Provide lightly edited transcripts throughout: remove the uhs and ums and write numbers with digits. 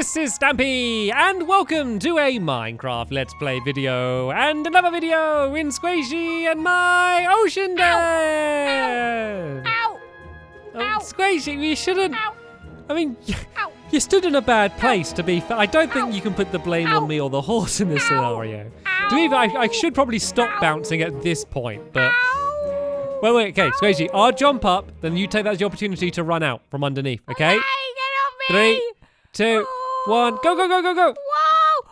this is Stampy, and welcome to a Minecraft Let's Play video, and another video in Sqaishey and my ocean den! Ow! Ow! Sqaishey, we shouldn't... Ow! I mean, Ow! you stood in a bad place, to be fair. I don't think you can put the blame Ow! on me or the horse in this scenario. Ow! To be fair, I should probably stop bouncing at this point, but... Ow! Wait, okay, Sqaishey, I'll jump up, then you take that as your opportunity to run out from underneath, okay? Hey, get off me! 3, 2, 1, go, go, go, go, go! Whoa!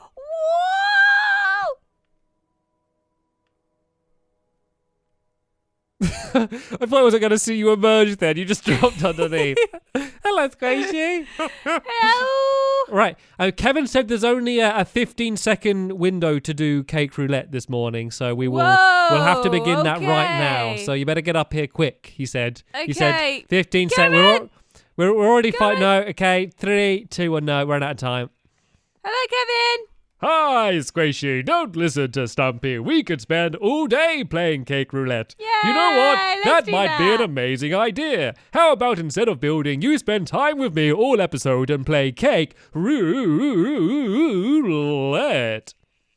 Whoa! I thought I wasn't going to see you emerge then. You just dropped underneath. Hello, Sqaishey. Hello! Right. Kevin said there's only a 15-second window to do cake roulette this morning, so we'll have to begin that right now. So you better get up here quick, he said. Okay. He said 15 seconds. We're already fighting. No, okay. 3, 2, 1, no. We're running out of time. Hello, Kevin! Hi, Sqaishey. Don't listen to Stumpy. We could spend all day playing cake roulette. Yay, You know what? let's That do might be an that. amazing idea. How about instead of building, you spend time with me all episode and play cake roulette?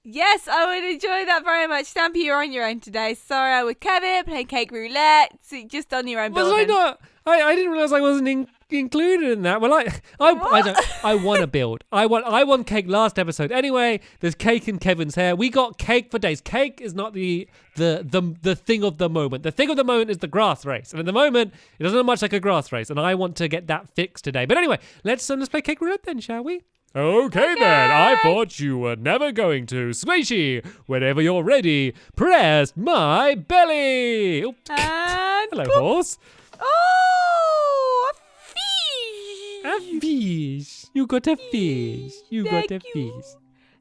Yes, I would enjoy that very much. Stampy, you're on your own today. Sorry, I'm with Kevin, playing cake roulette. So just on your own Was building. I not? I didn't realise I wasn't included in that. Well, I want to build. I won cake last episode. Anyway, there's cake in Kevin's hair. We got cake for days. Cake is not the thing of the moment. The thing of the moment is the grass race, and at the moment it doesn't look much like a grass race. And I want to get that fixed today. But anyway, let's play cake roulette then, shall we? Okay then, I thought you were never going to. Sqaishey, whenever you're ready, press my belly. Oh, And hello, boop. horse. Oh, a A fish! fish. You got a fish. You got a Thank you.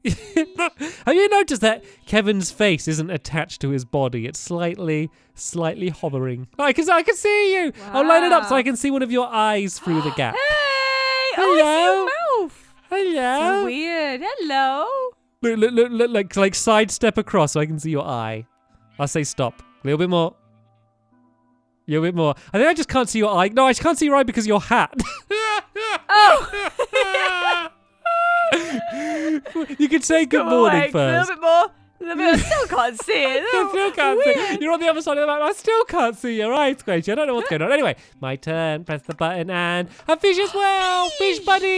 fish. Have you noticed that Kevin's face isn't attached to his body? It's slightly hovering. I can see you. I'll line it up so I can see one of your eyes through the gap. Hey! Hello. Oh, I see your mouth. Hello. So weird. Hello. Look, like sidestep across so I can see your eye. I'll say stop. A little bit more. A little bit more. I think I just can't see your eye. No, I just can't see your eye because of your hat. Oh. You could say good morning A first. little bit more. A little bit. I still can't see it. I still can't see. You're on the other side of the map. I still can't see your eyes, Sqaishey. I don't know what's going on. Anyway, my turn. Press the button and a fish as well. Fish buddies.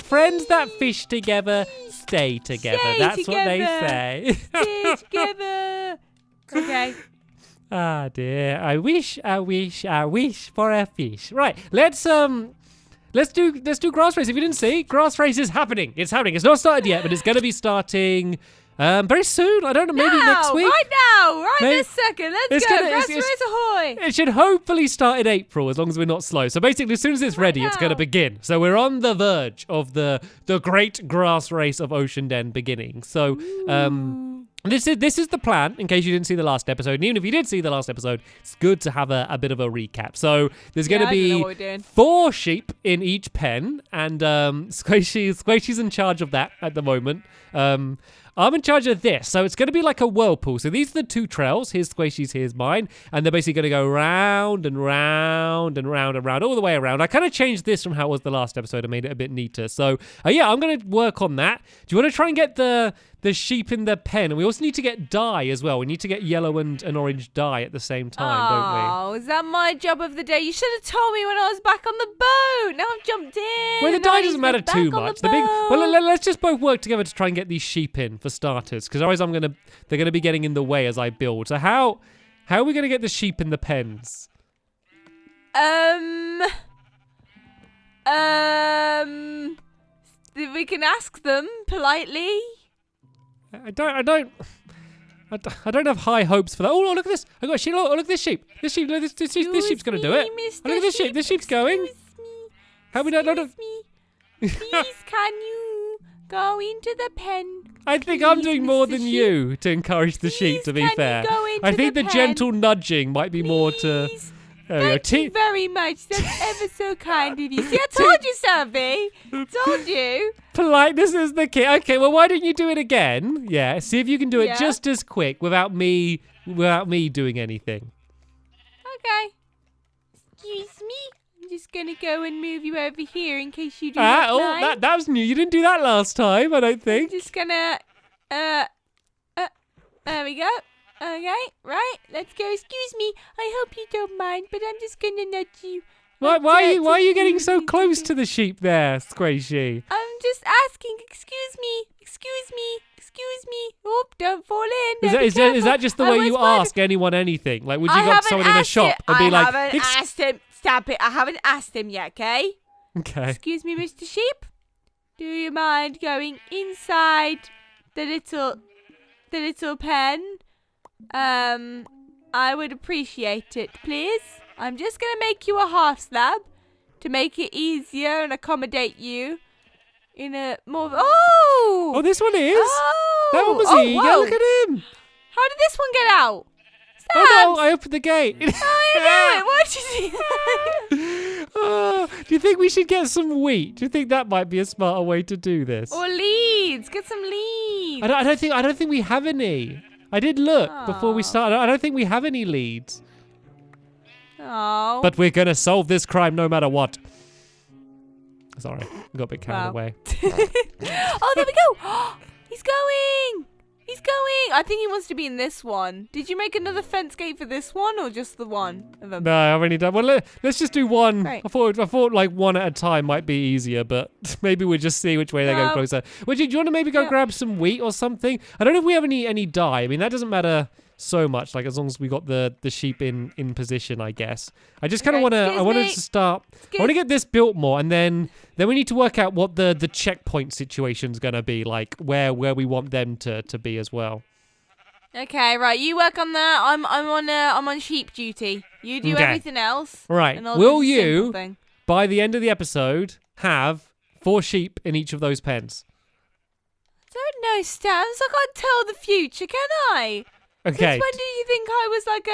Friends that fish together stay together. That's what they say. Stay together. Okay. Ah dear. I wish for a fish. Right. Let's do grass race. If you didn't see, grass race is happening. It's happening. It's not started yet, but it's going to be starting very soon. I don't know, maybe next week. Right now. Right Maybe- this second. Let's It's go. gonna- Grass it's- race ahoy. It should hopefully start in April, as long as we're not slow. So basically, as soon as it's ready, it's going to now. begin. So we're on the verge of the great grass race of Ocean Den beginning. So this is the plan, in case you didn't see the last episode. And even if you did see the last episode, it's good to have a bit of a recap. So there's going to I don't know be what we're doing. 4 sheep in each pen, and Sqaishey's in charge of that at the moment. I'm in charge of this, so it's going to be like a whirlpool. So these are the 2 trails. Here's Sqaishey's, here's mine, and they're basically going to go round and round and round and round, all the way around. I kind of changed this from how it was the last episode and made it a bit neater. So yeah, I'm going to work on that. Do you want to try and get the sheep in the pen? And we also need to get dye as well. We need to get yellow and orange dye at the same time, don't we? Oh, is that my job of the day? You should have told me when I was back on the boat. Now I've jumped in. Well, the and now dye I need doesn't to go matter back too on the much. boat. Let's just both work together to try and get these sheep in for starters, because otherwise they're gonna be getting in the way as I build. So how are we gonna get the sheep in the pens? We can ask them politely. I don't have high hopes for that. Oh, look at this! I got a sheep. Oh, look at this sheep. This sheep's gonna do it. Excuse Oh, look at this sheep. This sheep's going. Excuse me. How we don't? Excuse me. Please, can you go into the pen? I think I'm Please, doing more Mr. than Sheep. you to encourage the sheep. Please, To be can you fair, go into I think the the pen? gentle nudging might be more to. Please. There we go. Thank you very much. That's ever so kind of you. See, I told you, Stampy. Told you. Politeness is the key. Okay, well, why don't you do it again? Yeah, see if you can do it Yeah. just as quick without me doing anything. Okay. Excuse me. I'm just just gonna go and move you over here in case you do not climb. That was new. You didn't do that last time, I don't I'm think. just gonna, there we go. Okay, right, let's go. Excuse me, I hope you don't mind, but I'm just gonna nudge you. Why are you getting so close to the sheep there, Sqaishey? I'm just asking. Excuse me. Oh, don't fall in. Is that just the way you ask anyone anything? Like, would you go to someone in a shop and be like, I haven't asked him. Stop it. I haven't asked him yet, okay? Okay. Excuse me, Mr. Sheep. Do you mind going inside the little pen? I would appreciate it, please. I'm just going to make you a half slab to make it easier and accommodate you in a more... Oh! Oh, this one is? Oh! That one was eager. Whoa. Look at him. How did this one get out? Oh, no, I opened the gate. I know it. Why did you see Do you think we should get some wheat? Do you think that might be a smarter way to do this? Or leads. Get some leads. I don't think we have any. I did look before we started. I don't think we have any leads. Oh. But we're going to solve this crime no matter what. Sorry, got a bit carried away. Oh, there we go. He's going. I think he wants to be in this one. Did you make another fence gate for this one or just the one of them? No, I've only done. Well, let's just do one. Right. I thought like one at a time might be easier, but maybe we'll just see which way they go closer. Well, do you want to maybe go grab some wheat or something? I don't know if we have any dye. I mean, that doesn't matter so much. Like as long as we got the sheep in position, I guess. I just kind of want to. I wanted to start. I want to get this built more, and then we need to work out what the checkpoint situation's gonna be like, where we want them to be as well. Okay, right. You work on that. I'm on sheep duty. You do everything else. Right. And I'll Will do the simple you, thing. by the end of the episode, have 4 sheep in each of those pens? Don't know, Stans. I can't tell the future, can I? Okay. Since when do you think I was like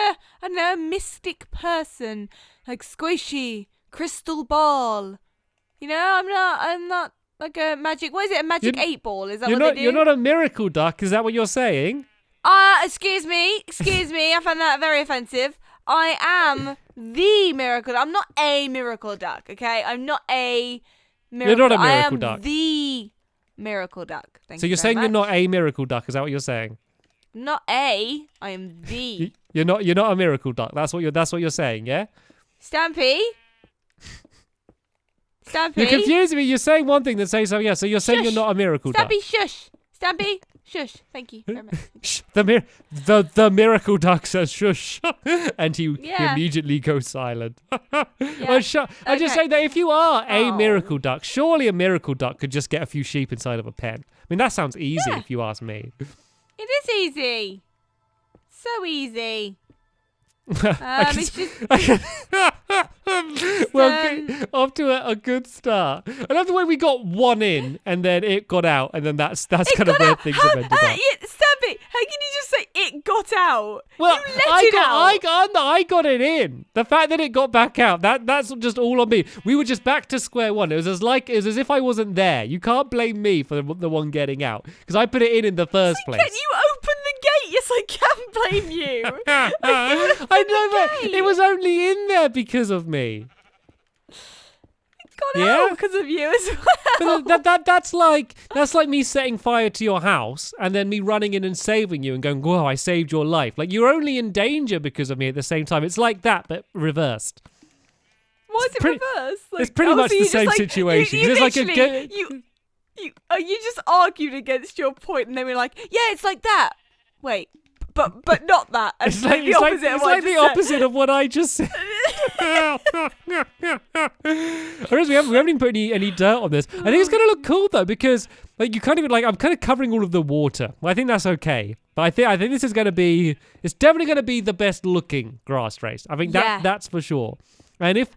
a mystic person, like Sqaishey, crystal ball? You know, I'm not like a magic. What is it? A magic 8-ball? Is that what they do? You're not a miracle duck. Is that what you're saying? Excuse me. I find that very offensive. I am the miracle. I'm not a miracle duck. Okay, I'm not a miracle. You're not a miracle duck. I am the miracle duck. Thank So you you're very saying you're much. not a miracle duck? Is that what you're saying? Not a. I am the. You're not a miracle duck. That's what you're saying, yeah? Stampy. You're confusing me. You're saying one thing that says something else. So you're saying Shush. you're not a miracle duck. Stampy, shush. Stampy, shush. Thank you very much. Shh, the miracle duck says shush, and he immediately goes silent. I'm just saying that if you are a miracle duck, surely a miracle duck could just get a few sheep inside of a pen. I mean, that sounds easy if you ask me. It is easy. So easy. It's just... Well, off to a good start. I love the way we got one in and then it got out, and then that's kind of where things have ended up. Stampy, how can you just say it got out? Well, you let it out. I got it in. The fact that it got back out, that's just all on me. We were just back to square one. It was as if I wasn't there. You can't blame me for the one getting out because I put it in the first place. Can you open the gate? Yes, I can blame you. I know, but it was only in there because of me. Got out because of you as well. But that's like me setting fire to your house and then me running in and saving you and going, whoa, I saved your life. Like, you're only in danger because of me at the same time. It's like that, but reversed. Why is it reversed? Like, it's pretty much the same situation. You just argued against your point and then we're like, yeah, it's like that. Wait, but not that. And it's like the opposite of what I just said. Whereas we haven't even put any dirt on this. I think it's gonna look cool though, because like you kind of I'm kind of covering all of the water. I think that's okay. But I think this is it's definitely gonna be the best looking grass race. I think that's for sure. I think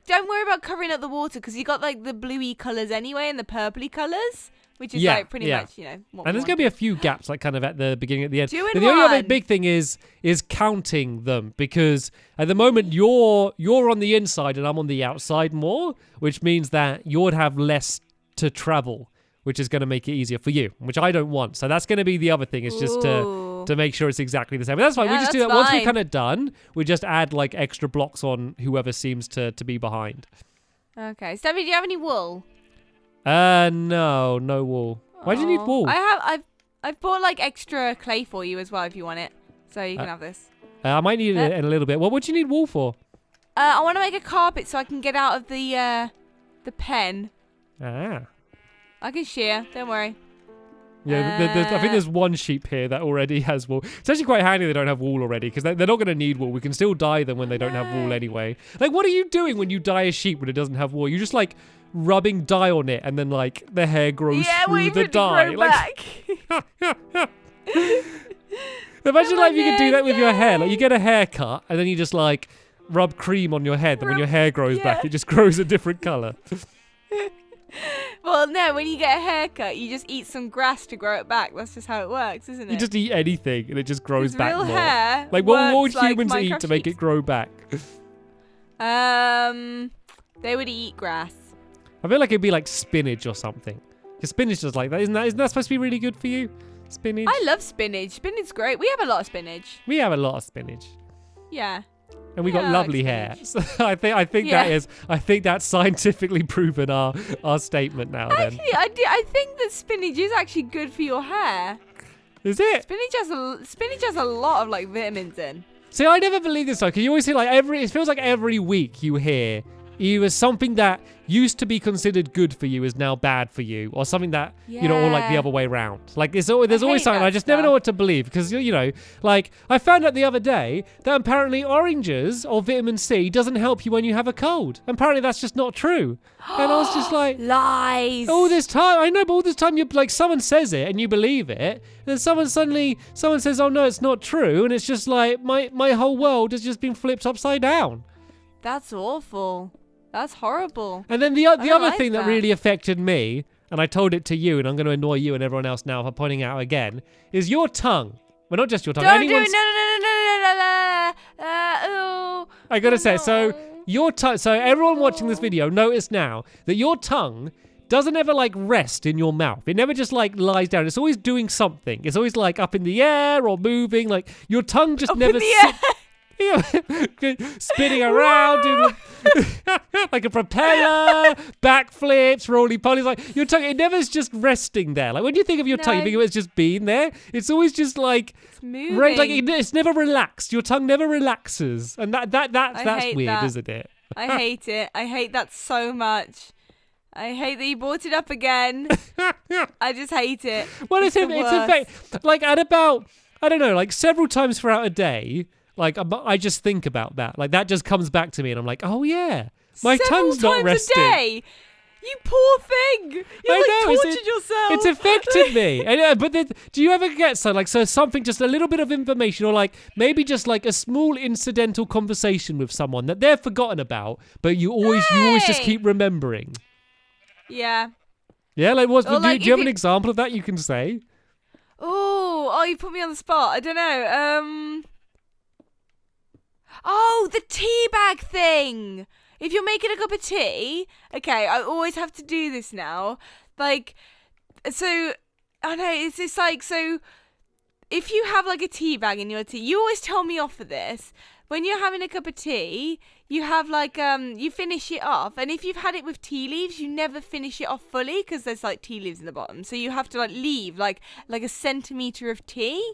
don't worry about covering up the water because you got like the bluey colours anyway and the purpley colours. Which is like pretty much, you know. And there's going to be a few gaps, like kind of at the beginning, at the end. 2 and but the only other big thing is counting them, because at the moment you're on the inside and I'm on the outside more, which means that you would have less to travel, which is going to make it easier for you, which I don't want. So that's going to be the other thing. Is just to to make sure it's exactly the same. But that's fine. Yeah, We just do that's that. Once we're fine. kind of done, we just add like extra blocks on whoever seems to be behind. Okay. Stampy, do you have any wool? No wool. Why do you need Aw. wool? I've bought like extra clay for you as well if you want it. So you can have this. I might need it in a little bit. What would you need wool for? I want to make a carpet so I can get out of the pen. Ah. I can shear. Don't worry. Yeah, I think there's one sheep here that already has wool. It's actually quite handy they don't have wool already because they're not going to need wool. We can still dye them when they don't have wool anyway. Like, what are you doing when you dye a sheep when it doesn't have wool? You just like rubbing dye on it and then like the hair grows through the dye. Back. Imagine like you could do that with your hair. Like you get a haircut and then you just like rub cream on your head, and when your hair grows back, it just grows a different color. Well, no, when you get a haircut, you just eat some grass to grow it back. That's just how it works, isn't it? You just eat anything and it just grows back real more. hair Like what would works like humans eat Minecraft to make it sheep. grow back? They would eat grass. I feel like it'd be like spinach or something. Because spinach is like that. Isn't that supposed to be really good for you? Spinach? I love spinach. Spinach's great. We have a lot of spinach. We have a lot of spinach. Yeah. And we Yeah, got I like lovely hair. spinach. So I think that's scientifically proven our statement now then. Actually, I think that spinach is actually good for your hair. Is it? Spinach has a lot of like vitamins in. See, I never believe this though, because you always hear like it feels like every week you hear either something that used to be considered good for you is now bad for you, or something that, or like the Yeah. other way around. Like there's always hate something, that I just never know stuff. what to believe, because, like I found out the other day that apparently oranges or vitamin C doesn't help you when you have a cold. Apparently that's just not true. And I was just like, Lies. all this time, I know, but all this time, someone says it and you believe it, and then someone says, oh no, it's not true, and it's just like, my whole world has just been flipped upside down. That's awful. That's horrible. And then the don't other like thing that that. really affected me, and I told it to you, and I'm going to annoy you and everyone else now for pointing it out again, is your tongue. Well, not just your tongue. Don't do it. anyone's- No. I gotta say, so No. your tongue. So everyone watching this video, notice now that your tongue doesn't ever like rest in your mouth. It never just like lies down. It's always doing something. It's always like up in the air or moving. Like your tongue just Up never in the air. spinning around like a propeller, backflips, roly-polies. Like your tongue, it never's just resting there. Like when you think of your tongue, you No. think of it as just being there. It's always just like It's moving. it's never relaxed. Your tongue never relaxes, and that's hate weird, that. isn't it? I hate it. I hate that so much. I hate that you brought it up again. I just hate it. Well, it's it's the in worst. fact like at about, I don't know, like several times throughout a day. Like I just think about that. Like that just comes back to me, and I'm like, oh yeah, my Several tongue's not times resting. A day. You poor thing. You I know, tortured yourself. It's affected me. And, but then, do you ever get something, just a little bit of information, or like maybe just like a small incidental conversation with someone that they're forgotten about, but you always just Hey. keep remembering? Yeah. Yeah, like what? Or, like, do you have if an you- example of that you can say? Oh, you put me on the spot. I don't know. Oh, the tea bag thing. If you're making a cup of tea, okay, I always have to do this now. Like, so, I know, it's like, so, if you have like a tea bag in your tea, you always tell me off for this. When you're having a cup of tea, you have like, you finish it off. And if you've had it with tea leaves, you never finish it off fully because there's like tea leaves in the bottom. So you have to like leave like a centimetre of tea.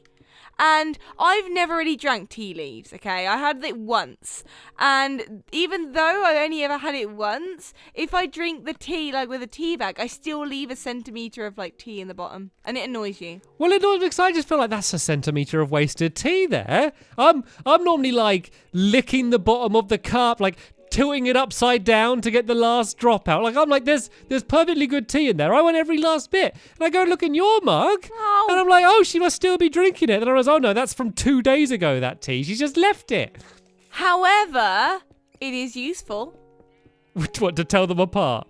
And I've never really drank tea leaves, okay? I had it once. And even though I only ever had it once, if I drink the tea, like with a tea bag, I still leave a centimetre of like tea in the bottom. And it annoys you. Well, it does, because I just feel like that's a centimetre of wasted tea there. I'm normally like licking the bottom of the cup, like tilting it upside down to get the last drop out. Like I'm like, there's perfectly good tea in there. I want every last bit. And I go and look in your mug, Oh. and I'm like, oh, she must still be drinking it. And I was, oh no, that's from 2 days ago, that tea. She's just left it. However, it is useful. What, to tell them apart?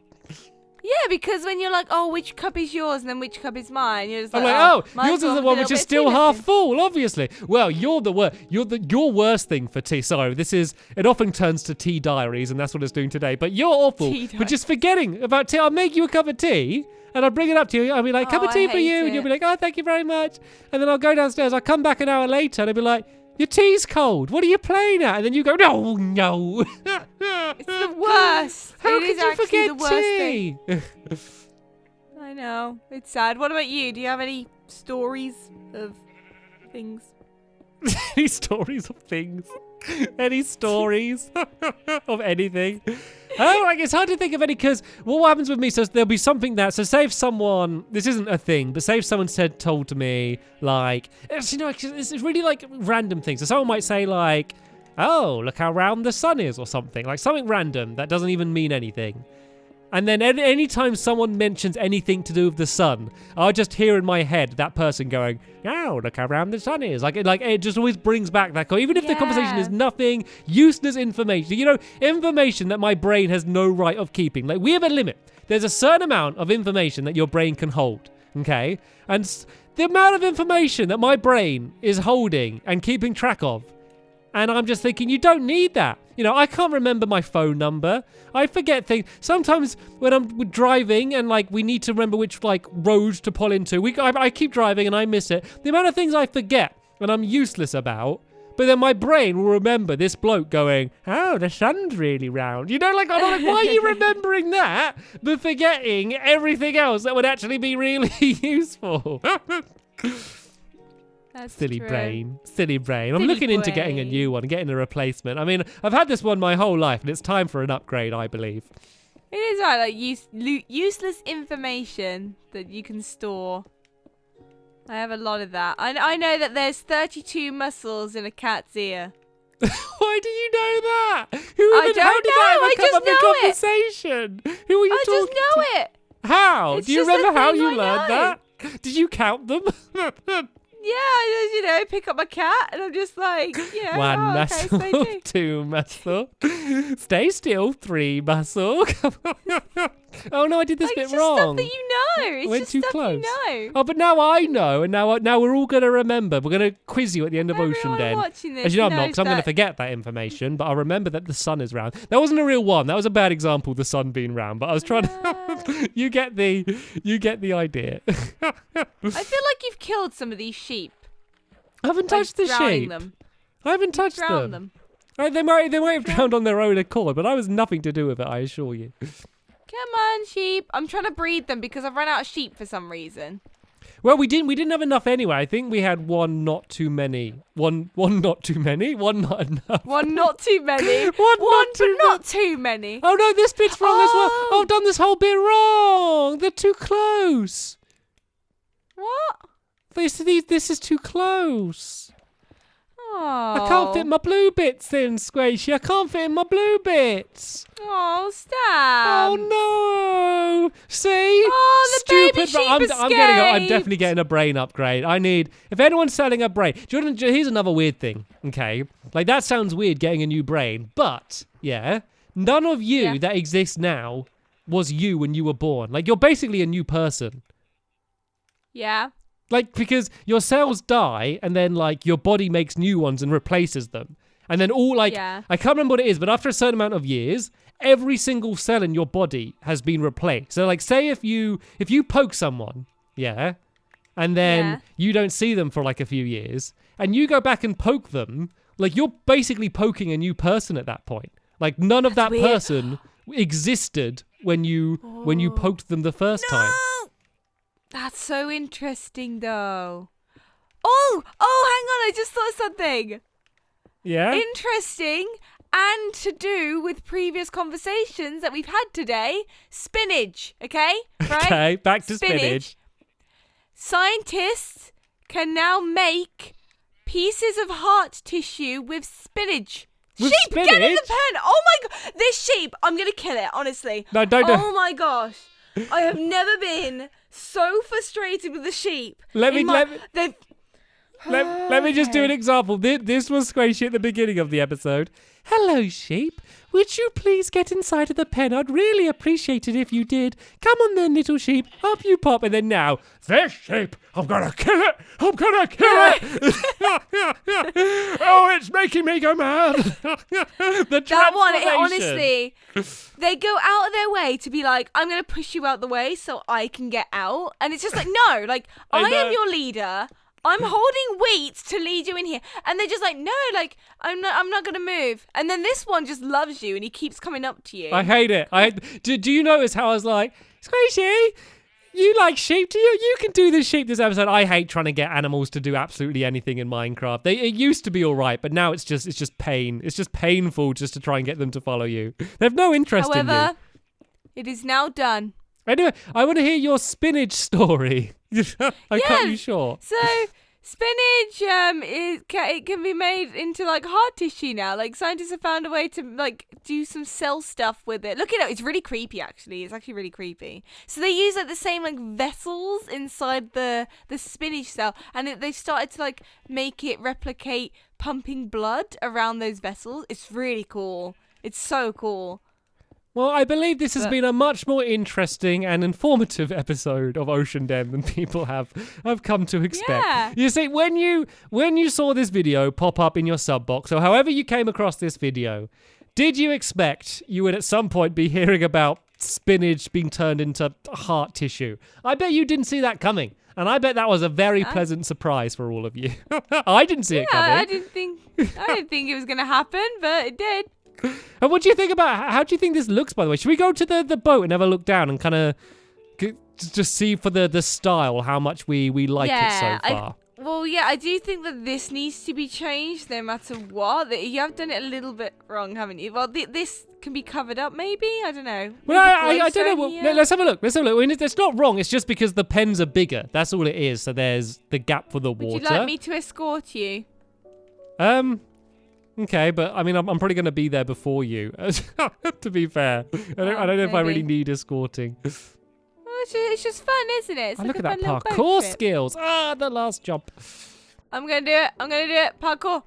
Yeah, because when you're like, oh, which cup is yours and then which cup is mine, you're just I'm like, like, mine's yours is got the a one little which bit is of still tea left half in. full, obviously. Well, your worst thing for tea. Sorry, it often turns to tea diaries, and that's what it's doing today. But you're awful Tea for just forgetting about tea. I'll make you a cup of tea, and I'll bring it up to you. I'll be like, cup of I tea for hate you, and you'll it. be like, oh, thank you very much. And then I'll go downstairs. I'll come back an hour later, and I'll be like, your tea's cold. What are you playing at? And then you go, no. It's the worst. How It could is you actually forget the worst thing. tea? I know. It's sad. What about you? Do you have any stories of things? Any stories of things? Any stories of anything? Like it's hard to think of any because what happens with me? So there'll be something say if someone, this isn't a thing, but say if someone told to me like, it's really like random things. So someone might say like, oh, look how round the sun is, or something like something random that doesn't even mean anything. And then anytime someone mentions anything to do with the sun, I'll just hear in my head that person going, oh, look how round the sun is. Like it just always brings back that. Even if the conversation is nothing, useless information. Information that my brain has no right of keeping. Like we have a limit. There's a certain amount of information that your brain can hold. Okay? And the amount of information that my brain is holding and keeping track of. And I'm just thinking, you don't need that. I can't remember my phone number. I forget things. Sometimes when I'm driving and we need to remember which road to pull into, I keep driving and I miss it. The amount of things I forget and I'm useless about, but then my brain will remember this bloke going, oh, the sun's really round. I'm like, why are you remembering that, but forgetting everything else that would actually be really useful? That's Silly true. brain. I'm Silly looking into getting a brain. new one, getting a replacement. I mean, I've had this one my whole life, and it's time for an upgrade, I believe. It is right, useless information that you can store. I have a lot of that. I know that there's 32 muscles in a cat's ear. Why do you know that? How did don't that know, I ever come just up in know it. conversation? Who are you I just talking know to? it. How? It's Do you just a remember how thing you I learned know. that? Did you count them? Yeah, I just, pick up my cat and I'm just like, One okay, muscle, stay tuned. 2 muscle, stay still, 3 muscle. Oh no, I did this bit It's just wrong. stuff that you know. It's Went just too stuff close. you know. Oh, but now I know, and now we're all gonna remember. We're gonna quiz you at the end of Ocean Everyone Den. watching this As you know, I'm not, knows because I'm gonna that- forget that information. But I remember that the sun is round. That wasn't a real one. That was a bad example. The sun being round. But I was trying to. You get the idea. I feel like you've killed some of these sheep. I haven't by touched the drowning sheep. them. I haven't touched Drown them. They might have drowned on their own accord, but I was nothing to do with it. I assure you. Come on, sheep. I'm trying to breed them because I've run out of sheep for some reason. Well, we didn't have enough anyway. I think we had one not too many. One not too many. One not enough. One not too many. One not but too not too many. Oh no, this bit's wrong as well. Oh. Oh, I've done this whole bit wrong. They're too close. What? This is too close. Oh. I can't fit my blue bits in, Sqaishey. I can't fit in my blue bits. Oh, stop. Oh no! See? Oh, the Stupid. baby sheep I'm escaped. definitely getting a brain upgrade. If anyone's selling a brain, here's another weird thing. Okay, that sounds weird getting a new brain, but none of you that exists now was you when you were born. You're basically a new person. Yeah. Because your cells die and then your body makes new ones and replaces them. And then I can't remember what it is, but after a certain amount of years, every single cell in your body has been replaced. So say if you poke someone, and then you don't see them for a few years, and you go back and poke them, you're basically poking a new person at that point. None of that weird. person existed when you poked them the first time. That's so interesting, though. Oh, hang on. I just thought of something. Yeah? Interesting and to do with previous conversations that we've had today. Spinach, okay? Right? Okay, back to spinach. Scientists can now make pieces of heart tissue with spinach. With sheep, get in the spinach? pen. Oh my god. This sheep, I'm going to kill it, honestly. No, don't. Oh my gosh. I have never been so frustrated with the sheep. Let me just do an Okay. example. This was Sqaishey at the beginning of the episode. Hello, sheep. Would you please get inside of the pen? I'd really appreciate it if you did. Come on then, little sheep. Up you pop. And then now, this sheep, I'm going to kill it. I'm going to kill it. Oh, it's making me go mad. That one, honestly, they go out of their way to be like, I'm going to push you out the way so I can get out. And it's just like, no, like, I am your leader. I'm holding weights to lead you in here. And they're just like, no, like, I'm not going to move. And then this one just loves you and he keeps coming up to you. I hate it. Do you notice how I was like, Sqaishey, you like sheep? Do you? You can do this sheep this episode. I hate trying to get animals to do absolutely anything in Minecraft. It used to be all right, but now it's just pain. It's just painful just to try and get them to follow you. They have no interest in you. However, it is now done. Anyway, I want to hear your spinach story. I cut you short. So spinach, it can be made into like hard tissue now. Like scientists have found a way to like do some cell stuff with it. Look it up. It's really creepy. Actually, it's actually really creepy. So they use like the same like vessels inside the spinach cell, and they've started to like make it replicate pumping blood around those vessels. It's really cool. It's so cool. Well, I believe this has been a much more interesting and informative episode of Ocean Den than people have come to expect. Yeah. You see, when you saw this video pop up in your sub box, or however you came across this video, did you expect you would at some point be hearing about spinach being turned into heart tissue? I bet you didn't see that coming. And I bet that was a very pleasant surprise for all of you. I didn't see it coming. I didn't think it was going to happen, but it did. And what do you think about, how do you think this looks, by the way? Should we go to the boat and have a look down and kind of just see for the style how much we like it so far? I do think that this needs to be changed no matter what. You have done it a little bit wrong, haven't you? Well, this can be covered up maybe? I don't know. Well, I don't know. Well, let's have a look. I mean, it's not wrong. It's just because the pens are bigger. That's all it is. So there's the gap for the water. Would you like me to escort you? Okay, but I mean, I'm probably going to be there before you, to be fair. I don't know if I really need escorting. Well, it's just fun, isn't it? It's like look a at that fun little parkour boat trip. skills. The last jump. I'm going to do it. Parkour.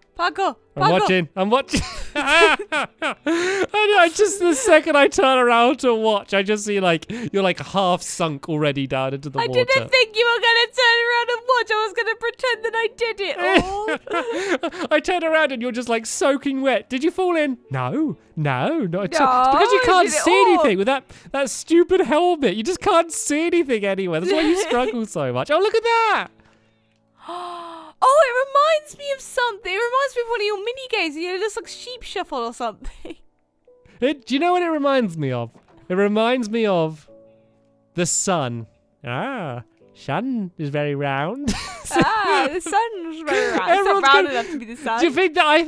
I'm watching. I just, the second I turn around to watch, I just see like, you're like half sunk already down into the water. I didn't think you were going to turn around and watch. I was going to pretend that I did it all. I turn around and you're just like soaking wet. Did you fall in? No, not at all. It's because you I can't did it see all. anything with that stupid helmet. You just can't see anything anywhere. That's why you struggle so much. Oh, look at that. Oh, it reminds me of something. It reminds me of one of your mini games. It looks like Sheep Shuffle or something. Do you know what it reminds me of? It reminds me of the sun. Sun is very round. The sun's very round. It's not round enough to be the sun. Do you think that? I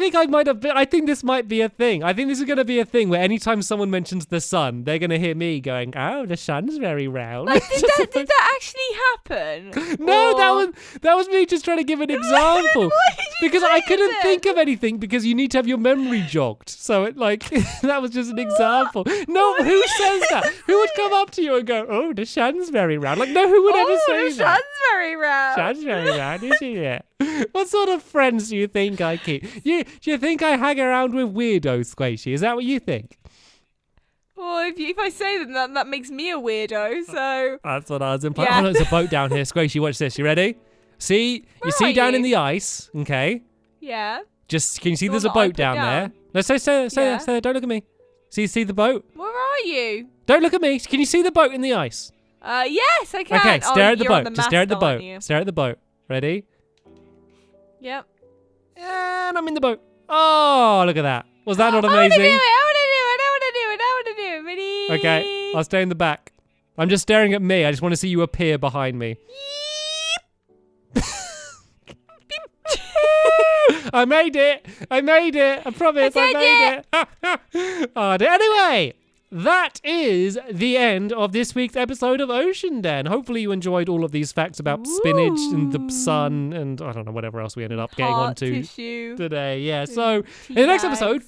think this might be a thing. I think this is going to be a thing where anytime someone mentions the sun, they're going to hear me going, "Oh, the sun's very round." Like, did that actually happen? No, that was me just trying to give an example. Because I couldn't think of anything because you need to have your memory jogged. So it that was just an example. No, who says that? Who would come up to you and go, "Oh, the sun's very round"? Like, no, who would ever say the that? sun's very round. Sun's very round, isn't it? What sort of friends do you think I keep? Do you think I hang around with weirdos, Sqaishey? Is that what you think? Well, if I say that makes me a weirdo, so... That's what I was implying. Yeah. Oh, no, there's a boat down here. Sqaishey, watch this. You ready? You see down in the ice, okay? Yeah. Can you see The there's a one that I boat put down there? down? No, say Yeah. there. Don't look at me. See the boat? Where are you? Don't look at me. Can you see the boat in the ice? Yes, I can. Okay, stare at the you're on boat. the Just stare at the mast, aren't boat. you? Stare at the boat. Ready? Yep. And I'm in the boat. Oh, look at that. Was that not I want to amazing? do it. I want to do it. Ready? Okay, I'll stay in the back. I'm just staring at me. I just want to see you appear behind me. I made it. I promise I made it. Anyway, that is the end of this week's episode of Ocean Den. Hopefully you enjoyed all of these facts about spinach and the sun and I don't know, whatever else we ended up getting Heart onto tissue. today. Yeah, so in the next episode,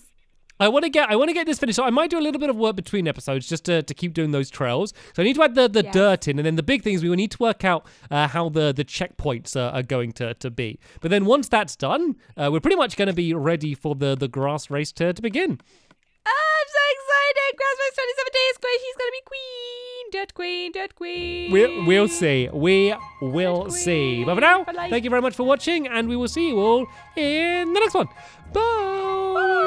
I want to get this finished. So I might do a little bit of work between episodes just to keep doing those trails. So I need to add the dirt in, and then the big thing is we will need to work out how the checkpoints are going to be. But then once that's done, we're pretty much going to be ready for the grass race to begin. I'm so excited! Grass race 2017. Sqaishey's gonna be queen, dirt queen. We'll see. We will see. But for now, thank you very much for watching, and we will see you all in the next one. Bye.